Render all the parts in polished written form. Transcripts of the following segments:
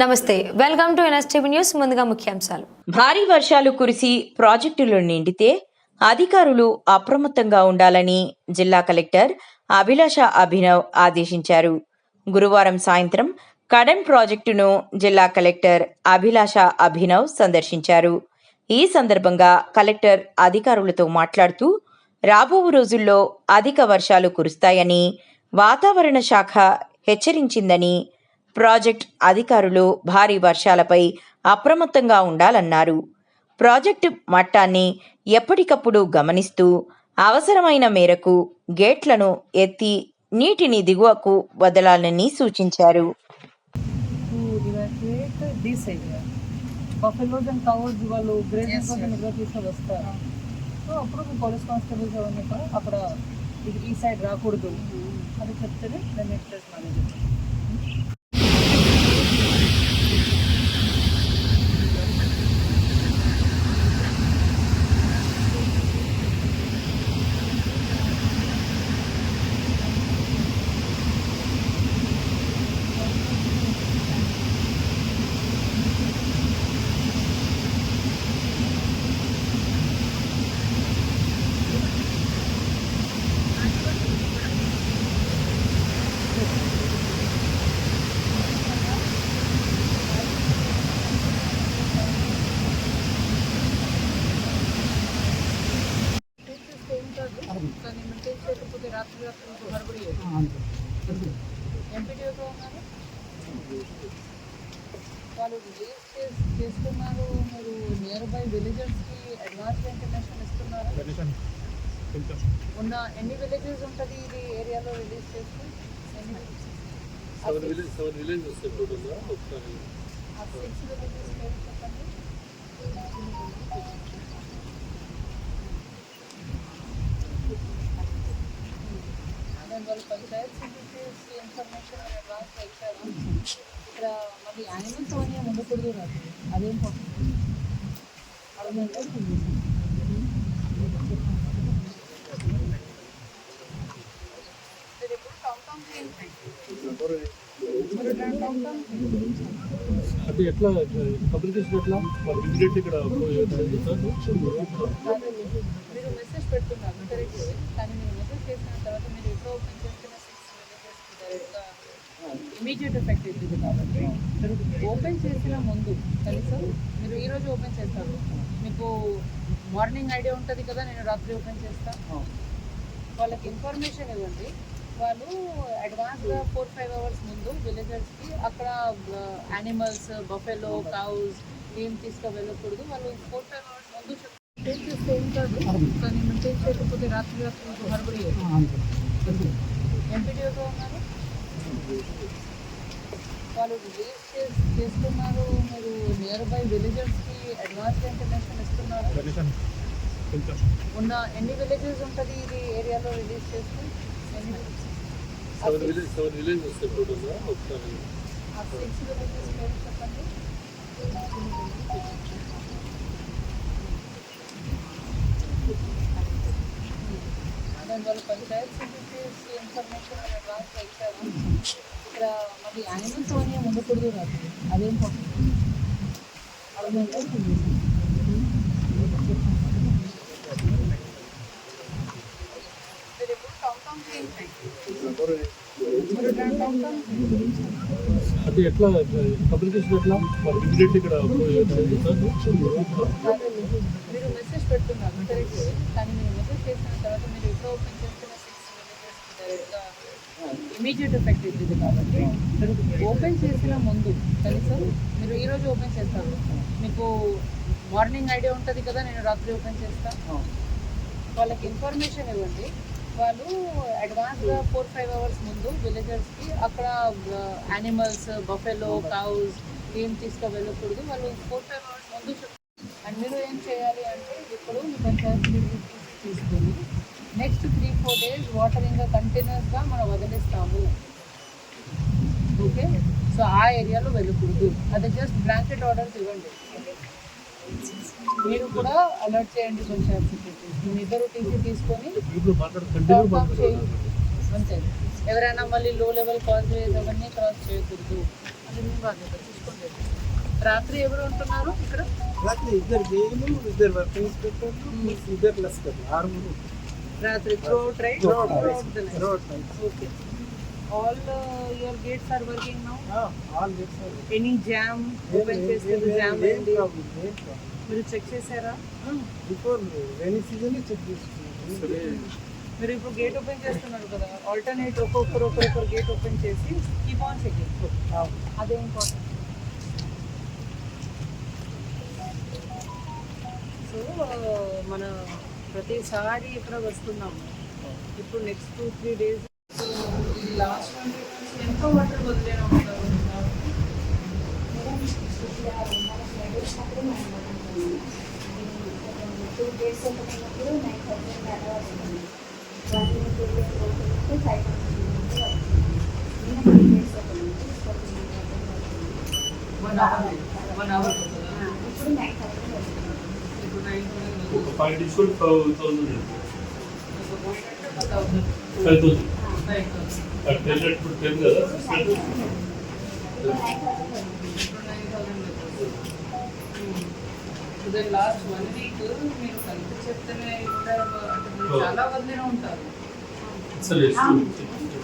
నమస్తే, welcome to NSTV news. ముందుగా ముఖ్యాంశాలు. భారీ వర్షాలు కురిసి ప్రాజెక్టులు నిండితే అధికారులు అప్రమత్తంగా ఉండాలని జిల్లా కలెక్టర్ అభిలాష అభినవ్ ఆదేశించారు. గురువారం సాయంత్రం కడెం ప్రాజెక్టును జిల్లా కలెక్టర్ అభిలాష అభినవ్ సందర్శించారు. ఈ సందర్భంగా కలెక్టర్ అధికారులతో మాట్లాడుతూ రాబో రోజుల్లో అధిక వర్షాలు కురుస్తాయని వాతావరణ శాఖ హెచ్చరించిందని, ప్రాజెక్ట్ అధికారులు భారీ వర్షాలపై అప్రమత్తంగా ఉండాలన్నారు. ప్రాజెక్టు మట్టాన్ని ఎప్పటికప్పుడు గమనిస్తూ అవసరమైన మేరకు గేట్లను ఎత్తి నీటిని దిగువకు వదలాలని సూచించారు. అక్కడ ఈ సైడ్ రాకూడదు అని చెప్తేనే దాన్ని మేనేజ్. కానీ మెయింటైన్ చేయకపోతే రాత్రి హడబడి ఎంపీడీఓతో ఉన్నారు, వాళ్ళు రిలీజ్ చేస్తున్నారు. మీరు నియర్ బై విలేజెస్కి అడ్వాన్స్ ఇన్ఫర్మేషన్ ఇస్తున్నారు. ఉన్న ఎన్ని విలేజెస్ ఉంటుంది ఇది ఏరియాలో రిలీజ్ చేస్తే? చెప్పండి. వాళ్ళు పంచాయత్ సెక్రటరీస్ ఇన్ఫర్మేషన్ అడ్వాన్స్ ఇచ్చారు. ఇక్కడ మళ్ళీ యానిమల్స్ అవన్నీ ఉండకూడదు కాదు, అదేం అర్థంటే అది ఎట్లా కమ్యూనికేషన్ ఎట్లా ఇమీడియట్ ఇక్కడ మీరు మెసేజ్ పెడుతున్నారు కరెక్ట్, కానీ మీరు మెసేజ్ చేసిన తర్వాత మీరు ఎప్పుడు ఓపెన్ చేస్తున్న 6 డైరెక్ట్గా ఇమీడియట్ ఎఫెక్ట్ అవుతుంది. కాబట్టి ఓపెన్ చేసిన ముందు కనీసం మీరు ఈరోజు ఓపెన్ చేస్తారు, మీకు మార్నింగ్ ఐడియా ఉంటుంది కదా, నేను రాత్రి ఓపెన్ చేస్తాను. వాళ్ళకి ఇన్ఫర్మేషన్ ఇవ్వండి. వాళ్ళు అడ్వాన్స్గా 4-5 అవర్స్ ముందు విలేజర్స్కి అక్కడ యానిమల్స్, బఫెలో, కౌస్ ఏం తీసుకువెళ్ళకూడదు, వాళ్ళు 4-5 అవర్స్ ముందు మెయింటైన్ చేస్తే ఏం కాదు. కానీ మెయింటైన్ చేయకపోతే రాత్రి హడబడి ఎంపీడీఓతో ఉన్నారు, వాళ్ళు రిలీజ్ చేస్తున్నారు. మీరు నియర్ బై విలేజెస్కి అడ్వాన్స్ ఇన్ఫర్మేషన్ ఇస్తున్నారు. ఉన్న ఎన్ని విలేజెస్ ఉంటుంది ఇది ఏరియాలో రిలీజ్ చేస్తే? చెప్పండి. వాళ్ళు పంచాయత్ సెక్రటరీస్ ఇన్ఫర్మేషన్ అడ్వాన్స్ ఇచ్చారు. ఇక్కడ మళ్ళీ యానిమల్స్ అవన్నీ ఉండకూడదు కాదు, అదేం అర్థంటే అది ఎట్లా కమ్యూనికేషన్ ఎట్లా ఇమీడియట్ ఇక్కడ మీరు మెసేజ్ పెడుతున్నారు కరెక్ట్, కానీ మీరు మెసేజ్ చేసిన తర్వాత మీరు ఎప్పుడు ఓపెన్ చేస్తున్న 6 డైరెక్ట్గా ఇమీడియట్ ఎఫెక్ట్ అవుతుంది. కాబట్టి ఓపెన్ చేసిన ముందు కనీసం మీరు ఈరోజు ఓపెన్ చేస్తారు, మీకు మార్నింగ్ ఐడియా ఉంటుంది కదా, నేను రాత్రి ఓపెన్ చేస్తాను. వాళ్ళకి ఇన్ఫర్మేషన్ ఇవ్వండి. వాళ్ళు అడ్వాన్స్గా 4-5 అవర్స్ ముందు విలేజర్స్కి అక్కడ యానిమల్స్, బఫెలో, కౌస్ ఏం తీసుకువెళ్ళకూడదు, వాళ్ళు 4-5 అవర్స్ ముందు అండ్ మీరు ఏం చేయాలి అంటే ఇప్పుడు మీ పంచాయత్ తీసుకొని నెక్స్ట్ 3-4 days వాటర్ ఇంకా కంటిన్యూస్గా మనం వదిలేస్తాము. ఓకే, సో ఆ ఏరియాలో వెళ్ళకూడదు. అది జస్ట్ బ్లాంకెట్ ఆర్డర్స్ ఇవ్వండి. మీరు కూడా అలర్ట్ చేయండి పంచాయత్ సెక్రటరీస్. మీ ఇద్దరు టీసీ తీసుకొని అంతే. ఎవరైనా మళ్ళీ లో లెవెల్ కాలేజ్ అవన్నీ క్రాస్ చేయకూడదు అది మీ బాధ్యత చూసుకోలేదు. రాత్రి ఎవరు ఉంటున్నారు ఇక్కడ? రాత్రి ఇద్దరు జైలు, ఇద్దరు వర్క్ ఇన్స్పెక్టర్లు, ఇద్దరు లస్కర్లు, 6 రాత్రి throughout right? Throughout the night. road nights. Okay. All your gates are working now? All gates are working. Any jam? Open చేస్తే jam ఏం అయింది. problem, ఏం problem. మీరు చెక్ చేశారా? బిఫోర్ రైనీ సీజన్ చెక్ చేసుకున్నాం. మీరు ఇప్పుడు గేట్ ఓపెన్ చేస్తున్నారు కదా, ఆల్టర్నేట్ ఒక్కొక్కరు గేట్ ఓపెన్ చేసి కీప్ ఆన్ చెకింగ్. అదే ఇంపార్టెంట్. సో మన ప్రతిసారి ఇక్కడ వస్తున్నాము. ఇప్పుడు నెక్స్ట్ 2-3 డేస్ ఇది లాస్ట్ ఎంత వాటర్ వదిలేనా ఉంటారు? వన్ అవర్ ఇప్పుడు 9 ఒక 5 తీసుకొని 5,000 ఇప్పుడు 10 కదా. లాస్ట్ 1 వీక్ మీరు కలిపి చెప్తేనే చాలా వదిలేనే ఉంటారు.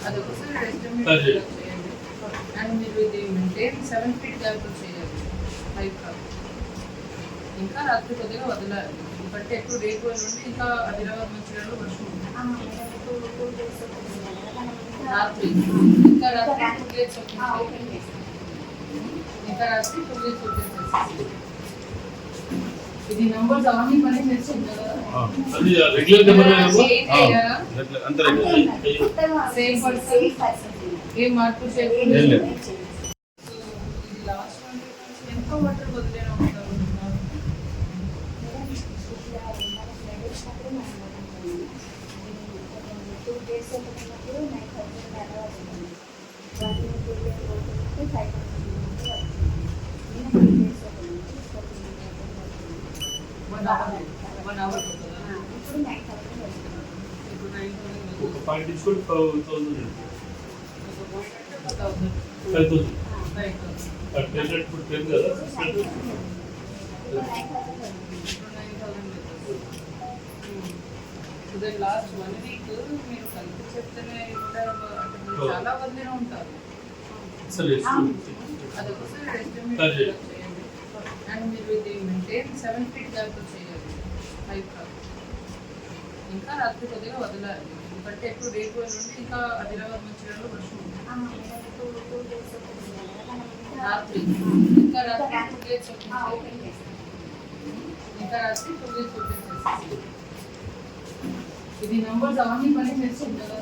అది ఒకసారి ఎస్టిమేట్ చేయండి. అండ్ మీరు ఇది మెయింటైన్ 7 feet గ్యాప్ చేయాలి. 5 కాదు. ఇంకా రాత్రి కొద్దిగా వదలాలి. ఎందుకంటే ఎప్పుడు రేపు నుండి ఇంకా ఆదిలాబాద్ మంచిర్యాలలో వర్షం ఉంది. రాత్రి ఇంకా రాత్రి 2 days ఓపెన్ చేసి ఇంకా రాత్రి 2 days ఓపెన్ చేసి ఇది నంబర్స్ అవన్నీ పని చేస్తుంది కదా. అది రెగ్యులర్ నెంబర్ అంత సేమ్ పర్సన్ ఏం మార్పు చేయకుండా ఇది లాస్ట్ 1 week ఎంత వాటర్ వదిలేనా ఉంటారు? వన్ అవర్ ఇప్పుడు 9 ఒక 5 తీసుకొని 5,000 ఇప్పుడు 10 కదా. లాస్ట్ 1 week మీరు కలిపి చెప్తేనే చాలా వదిలేనే ఉంటారు. అది ఒకసారి ఎస్టిమేట్ చేయండి. అండ్ మీరు ఇది మెయింటైన్ 7 feet గ్యాప్ చేయాలి. 5 కాదు. ఇంకా రాత్రి కొద్దిగా వదలాలి. ఎందుకంటే ఎప్పుడు రేపు నుండి ఇంకా ఆదిలాబాద్ మంచిర్యాలలో వర్షం ఉంది. రాత్రి ఇంకా రాత్రి 2 days ఓపెన్ చేసి ఇంకా రాత్రి 2 days ఓపెన్ చేసి ఇది నంబర్స్ అవన్నీ పని చేస్తుంది కదా.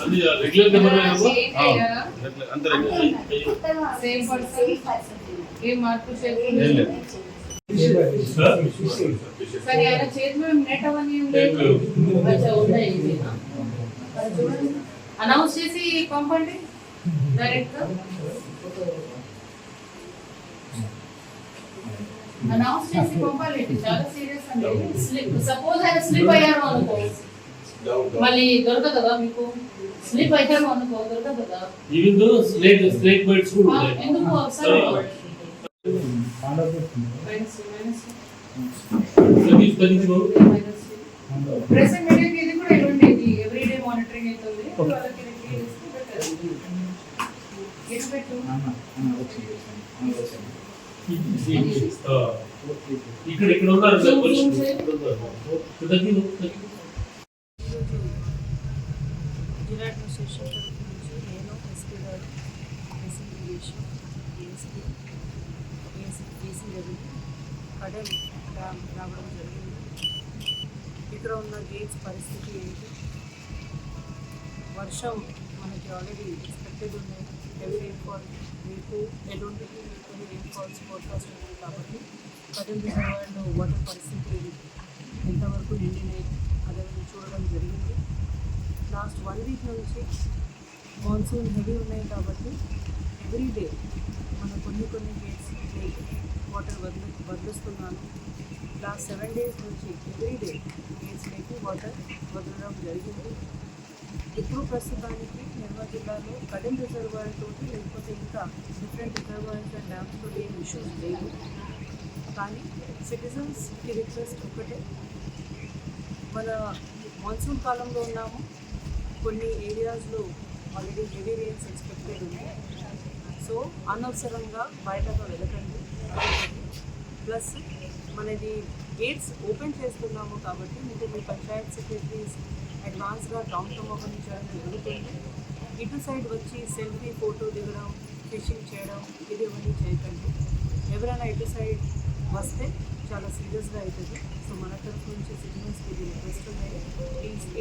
అది రెగ్యులర్ నెంబర్ అంత సేమ్ పర్సన్ ఏం మార్పు చేయకుండా సరే ఆయన చేతిలో నెట్ అవన్నీ ఉన్నాయి. చూడండి అనౌన్స్ చేసి పంపండి డైరెక్ట్ గా. అనౌన్స్ చేసి పంపాలి. చాలా సీరియస్ అండి. స్లిప్ సపోజ్ ఆయన స్లిప్ అయ్యారు అనుకో మళ్ళీ దొరకదా మీకు? స్లిప్ అయ్యారు అనుకో దొరకదా? ఈవెన్ స్నేక్ బైట్స్ కూడా ఉన్నాయి. ఎందుకు ఒకసారి ప్రెసెంట్ మీటింగ్ ఇది కూడా ఇవ్వండి. ఇది ఎవ్రీడే మానిటరింగ్ అవుతుంది. వాళ్ళకి ఇక్కడ ఉన్నారు జిల్లా అడ్మినిస్ట్రేషన్ తరఫు నుంచి నేను ఎస్పీ గారు, ఏసీ ఇరిగేషన్, ఏసీ రవి కడల్ డ్యామ్ రావడం జరిగింది. ఇక్కడ ఉన్న గేట్స్ పరిస్థితి ఏంటి? వర్షం మనకి ఆల్రెడీ ఎక్స్పెక్టెడ్ ఉన్నాయి. హెవీ రెయిన్ఫాల్ రేపు ఎల్లుండికి హెవీ రెయిన్ఫాల్స్ ఫోర్కాస్ట్ ఉంది. కాబట్టి కడల్ రిజర్వాయర్లో వాటర్ పరిస్థితి ఎంతవరకు నిండినాయి అదేవిధంగా చూడడం జరిగింది. లాస్ట్ 1 week నుంచి మాన్సూన్ హెవీ ఉన్నాయి కాబట్టి ఎవ్రీడే మన కొన్ని గేట్స్ వాటర్ వదిలిస్తున్నాను. లాస్ట్ 7 days నుంచి ఎవ్రీడే గేట్స్లోకి వాటర్ వదలడం జరిగింది. ఇప్పుడు ప్రస్తుతానికి నిర్మల్ జిల్లాలో కడెం రిజర్వాయర్ తోటి లేకపోతే ఇంకా డిఫరెంట్ రిజర్వాయర్స్ అండ్ డ్యామ్స్ తోటి ఏం ఇష్యూస్ లేవు. కానీ సిటిజన్స్కి రిక్వెస్ట్ ఒకటే, మన మాన్సూన్ కాలంలో ఉన్నాము, కొన్ని ఏరియాస్లో ఆల్రెడీ హెవీ రెయిన్స్ ఎక్స్పెక్టెడ్ ఉన్నాయి. సో అనవసరంగా బయటకు వెళ్ళకండి. ప్లస్ మనది గేట్స్ ఓపెన్ చేస్తున్నాము కాబట్టి మీకు మీ పంచాయత్ సెక్రటరీస్ అడ్వాన్స్గా టౌన్ సంబంధించడం జరుగుతుంది. ఇటు సైడ్ వచ్చి సెల్ఫీ ఫోటో దిగడం, ఫిషింగ్ చేయడం ఇది ఇవన్నీ చేయకండి. ఎవరైనా ఇటు సైడ్ వస్తే చాలా సీరియస్గా అవుతుంది. సో మన తరఫు నుంచి సిటిజన్స్కి ఇది రిక్వెస్ట్ ఉన్నాయి,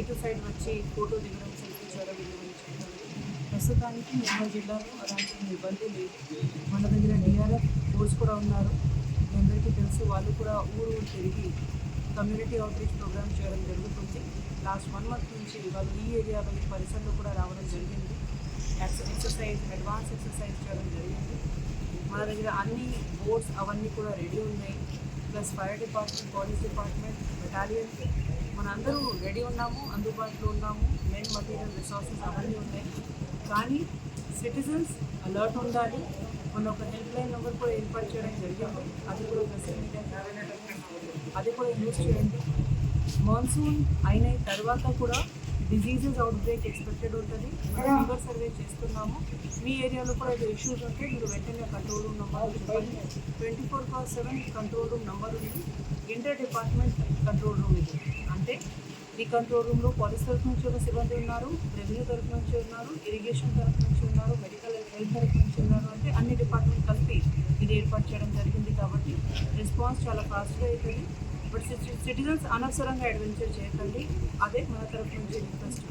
ఇటు సైడ్ వచ్చి ఫోటో దిగడం, సెల్ఫీ చేయడం ఇది ఇవన్నీ చేయకండి. ప్రస్తుతానికి నిర్మల్ జిల్లాలో అలాంటి ఇబ్బంది లేదు. మన దగ్గర డిఆర్ఎఫ్ ఫోర్స్ కూడా ఉన్నారు, మీ అందరికీ తెలుసు. వాళ్ళు కూడా ఊరు తిరిగి కమ్యూనిటీ అవుట్రీచ్ ప్రోగ్రామ్ చేయడం జరుగుతుంది. లాస్ట్ 1 month నుంచి వాళ్ళు ఈ ఏరియాలో ఈ పరిసరంలో కూడా రావడం జరిగింది. ఎక్సర్సైజ్, అడ్వాన్స్ ఎక్సర్సైజ్ చేయడం జరిగింది. మన దగ్గర అన్ని బోట్స్ అవన్నీ కూడా రెడీ ఉన్నాయి. Plus fire department, police department, battalion మనందరూ రెడీ ఉన్నాము, అందుబాటులో ఉన్నాము. మెయిన్ మటీరియల్ రిసోర్సెస్ అవన్నీ ఉన్నాయి. కానీ సిటిజన్స్ అలర్ట్ ఉండాలి. మన ఒక హెల్ప్ లైన్ నెంబర్ కూడా ఏర్పాటు చేయడం జరిగింది. అది కూడా సోషల్ మీడియా అది కూడా యూజ్ చేయండి. మాన్సూన్ అయిన తర్వాత కూడా డిజీజెస్ అవుట్ బ్రేక్ ఎక్స్పెక్టెడ్ ఉంటుంది. మనం ఫీవర్ సర్వే చేస్తున్నాము. మీ ఏరియాలో కూడా ఏదో ఇష్యూస్ ఉంటే మీరు వెంటనే కంట్రోల్ రూమ్ నెంబర్ చెప్పండి. 24/7 కంట్రోల్ రూమ్ నెంబర్ ఉంది. ఇంటర్ డిపార్ట్మెంట్ కంట్రోల్ రూమ్ ఇది. అంటే ఈ కంట్రోల్ రూమ్లో పోలీస్ తరఫు నుంచి ఒక సిబ్బంది ఉన్నారు, రెవెన్యూ తరఫు నుంచి ఉన్నారు, ఇరిగేషన్ తరఫు నుంచి ఉన్నారు, మెడికల్ హెల్త్ తరఫు నుంచి ఉన్నారు. అంటే అన్ని డిపార్ట్మెంట్ కలిపి ఇది ఏర్పాటు చేయడం జరిగింది. కాబట్టి రెస్పాన్స్ చాలా ఫాస్ట్గా అవుతుంది. బట్ సిటిజన్స్ అనవసరంగా అడ్వెంచర్ చేయకండి. అదే మన తరఫు నుంచి రిక్వెస్ట్.